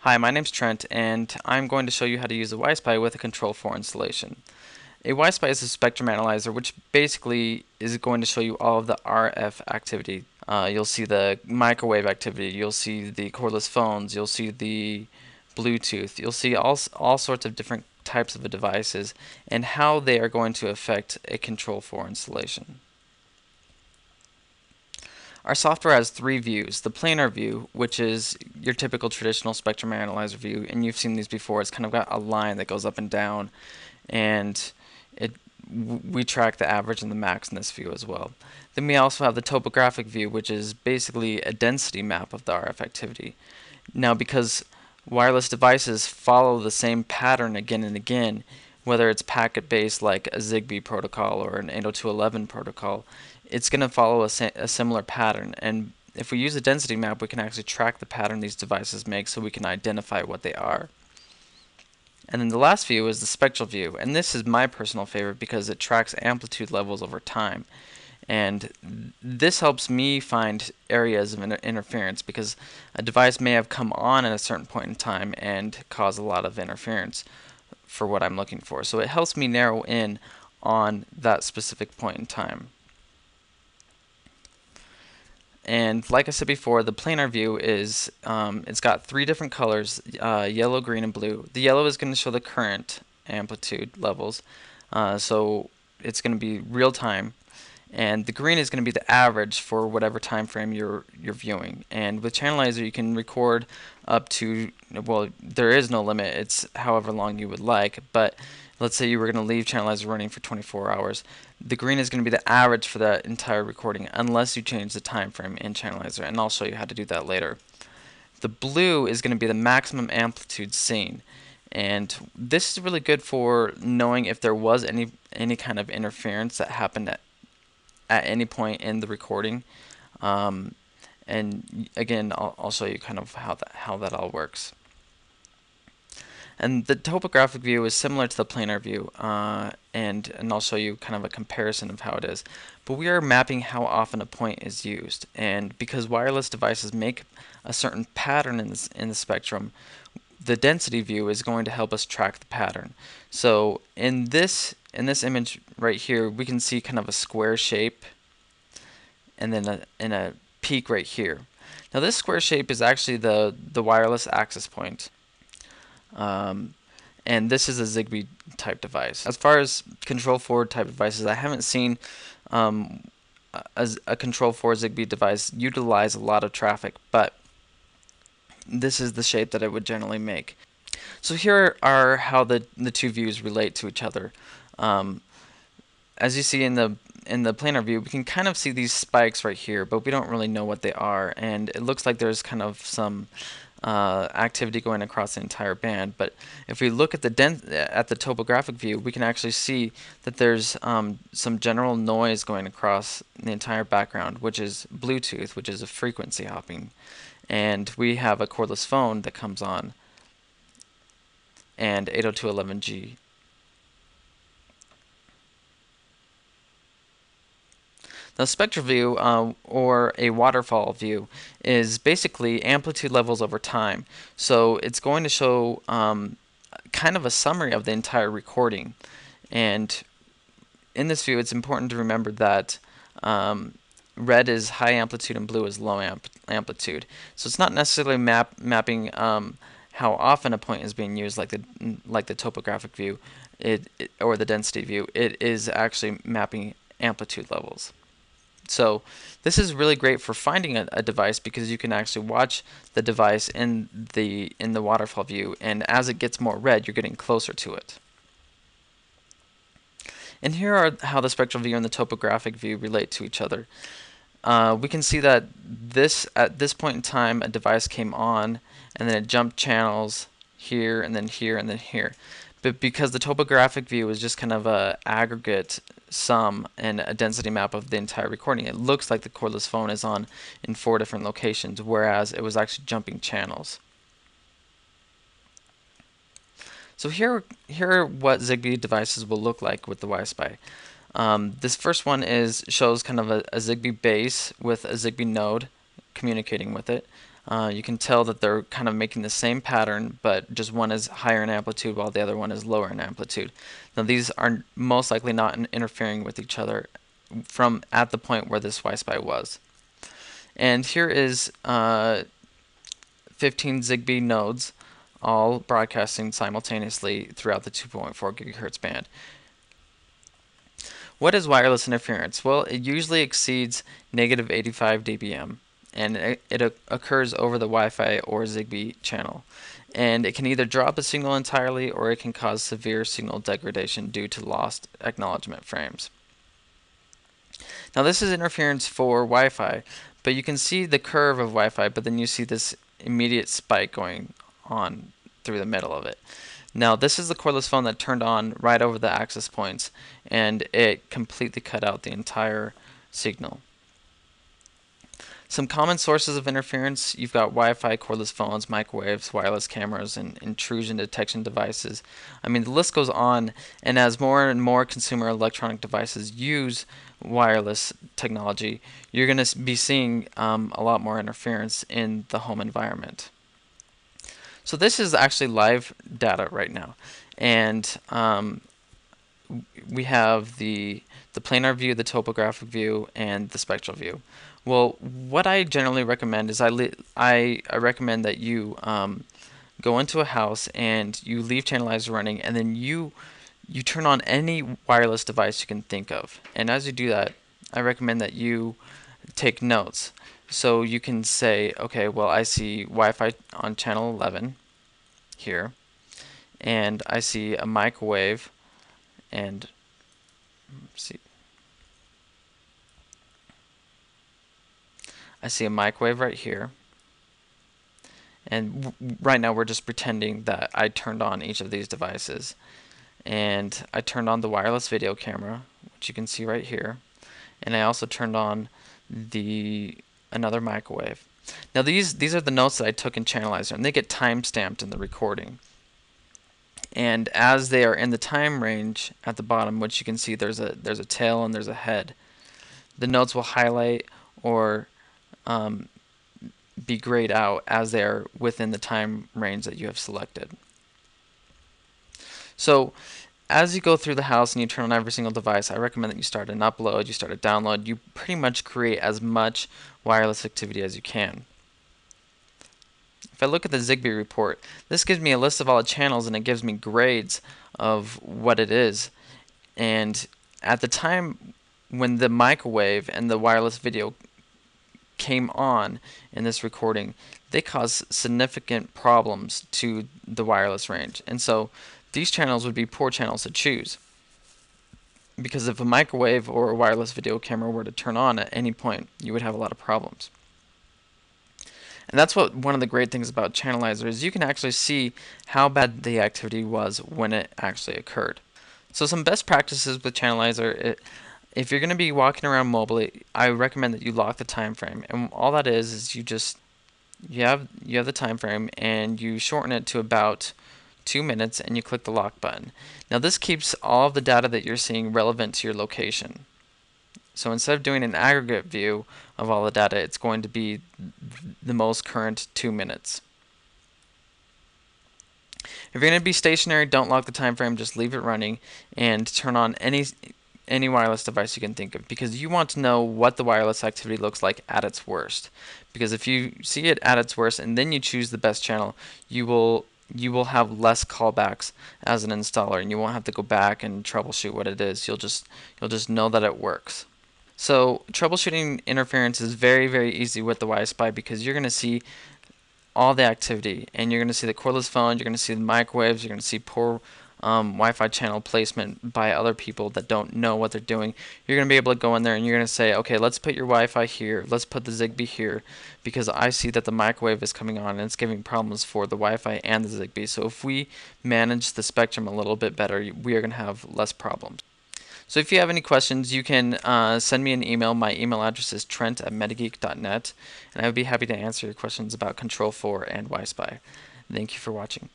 Hi, my name's Trent, and I'm going to show you how to use a Wi-Spy with a Control4 installation. A Wi-Spy is a spectrum analyzer, which basically is going to show you all of the RF activity. You'll see the microwave activity, you'll see the cordless phones, you'll see the Bluetooth, you'll see all sorts of different types of devices and how they are going to affect a Control4 installation. Our software has three views. The planar view, which is your typical traditional spectrum analyzer view, and you've seen these before. It's kind of got a line that goes up and down, and we track the average and the max in this view as well. Then we also have the topographic view, which is basically a density map of the RF activity. Now, because wireless devices follow the same pattern again and again, whether it's packet-based like a Zigbee protocol or an 802.11 protocol, it's going to follow a similar pattern. And if we use a density map, we can actually track the pattern these devices make so we can identify what they are. And then the last view is the spectral view, and this is my personal favorite because it tracks amplitude levels over time. And this helps me find areas of interference because a device may have come on at a certain point in time and cause a lot of interference for what I'm looking for. So it helps me narrow in on that specific point in time. And like I said before, the planar view is, it's got three different colors, yellow, green, and blue. The yellow is going to show the current amplitude levels, so it's going to be real time. And the green is going to be the average for whatever time frame you're viewing. And with Channelizer, you can record up to, well, there is no limit. It's however long you would like. But let's say you were going to leave Channelizer running for 24 hours. The green is going to be the average for that entire recording, unless you change the time frame in Channelizer. And I'll show you how to do that later. The blue is going to be the maximum amplitude seen. And this is really good for knowing if there was any kind of interference that happened at any point in the recording. And again, I'll show you kind of how that all works. And the topographic view is similar to the planar view, and I'll show you kind of a comparison of how it is. But we are mapping how often a point is used, and because wireless devices make a certain pattern in the spectrum, the density view is going to help us track the pattern. So in this image right here, we can see kind of a square shape, and then a peak right here. Now this square shape is actually the wireless access point. And this is a Zigbee type device. As far as Control4 type devices, I haven't seen a Control4 Zigbee device utilize a lot of traffic, but this is the shape that it would generally make. So here are how the two views relate to each other. As you see in the planar view, we can kind of see these spikes right here, but we don't really know what they are, and it looks like there's kind of some activity going across the entire band. But if we look at the topographic view, we can actually see that there's some general noise going across the entire background, which is Bluetooth, which is a frequency hopping, and we have a cordless phone that comes on, and 802.11g. The spectral view, or a waterfall view, is basically amplitude levels over time. So it's going to show kind of a summary of the entire recording. And in this view, it's important to remember that red is high amplitude and blue is low amplitude. So it's not necessarily mapping how often a point is being used, like the topographic view, or the density view. It is actually mapping amplitude levels. So this is really great for finding a device because you can actually watch the device in the waterfall view, and as it gets more red, you're getting closer to it. And here are how the spectral view and the topographic view relate to each other. We can see that at this point in time, a device came on, and then it jumped channels here, and then here, and then here. But because the topographic view is just kind of a aggregate sum and a density map of the entire recording, it looks like the cordless phone is on in 4 different locations, whereas it was actually jumping channels. So here are what Zigbee devices will look like with the Wi-Spy. This first one shows kind of a Zigbee base with a Zigbee node communicating with it. You can tell that they're kind of making the same pattern, but just one is higher in amplitude while the other one is lower in amplitude. Now these are most likely not interfering with each other from at the point where this Y-SPI was. And here is 15 Zigbee nodes all broadcasting simultaneously throughout the 2.4 gigahertz band. What is wireless interference? Well, it usually exceeds negative 85 dBm, and it occurs over the Wi-Fi or Zigbee channel. And it can either drop a signal entirely or it can cause severe signal degradation due to lost acknowledgement frames. Now this is interference for Wi-Fi, but you can see the curve of Wi-Fi, but then you see this immediate spike going on through the middle of it. Now this is the cordless phone that turned on right over the access points, and it completely cut out the entire signal. Some common sources of interference: you've got Wi-Fi, cordless phones, microwaves, wireless cameras, and intrusion detection devices. I mean, the list goes on, and as more and more consumer electronic devices use wireless technology, you're going to be seeing a lot more interference in the home environment. So this is actually live data right now, and we have the planar view, the topographic view, and the spectral view. Well, what I generally recommend is I recommend that you go into a house and you leave channelizer running, and then you turn on any wireless device you can think of. And as you do that, I recommend that you take notes. So you can say, okay, well, I see Wi-Fi on channel 11 here, and I see a microwave, and see, I see a microwave right here. And right now we're just pretending that I turned on each of these devices. And I turned on the wireless video camera, which you can see right here. And I also turned on another microwave. Now these are the notes that I took in Channelizer, and they get time stamped in the recording. And as they are in the time range at the bottom, which you can see there's a tail and there's a head, the notes will highlight or be grayed out as they are within the time range that you have selected. So as you go through the house and you turn on every single device, I recommend that you start an upload, you start a download, you pretty much create as much wireless activity as you can. If I look at the Zigbee report, this gives me a list of all the channels, and it gives me grades of what it is. And at the time when the microwave and the wireless video came on in this recording, they caused significant problems to the wireless range. And so these channels would be poor channels to choose, because if a microwave or a wireless video camera were to turn on at any point, you would have a lot of problems. And that's what one of the great things about Channelizer is: you can actually see how bad the activity was when it actually occurred. So some best practices with Channelizer: if you're going to be walking around mobily, I recommend that you lock the time frame. And all that is you have the time frame, and you shorten it to about 2 minutes, and you click the lock button. Now this keeps all of the data that you're seeing relevant to your location. So instead of doing an aggregate view of all the data, it's going to be the most current 2 minutes. If you're going to be stationary, don't lock the time frame, just leave it running and turn on any wireless device you can think of, because you want to know what the wireless activity looks like at its worst. Because if you see it at its worst and then you choose the best channel, you will have less callbacks as an installer, and you won't have to go back and troubleshoot what it is. You'll just know that it works. So troubleshooting interference is very, very easy with the Y-SPI, because you're going to see all the activity, and you're going to see the cordless phone, you're going to see the microwaves, you're going to see poor Wi-Fi channel placement by other people that don't know what they're doing. You're going to be able to go in there and you're going to say, okay, let's put your Wi-Fi here, let's put the Zigbee here, because I see that the microwave is coming on and it's giving problems for the Wi-Fi and the Zigbee. So if we manage the spectrum a little bit better, we are going to have less problems. So if you have any questions, you can send me an email. My email address is trent@metageek.net, and I would be happy to answer your questions about Control4 and Y-SPI. Thank you for watching.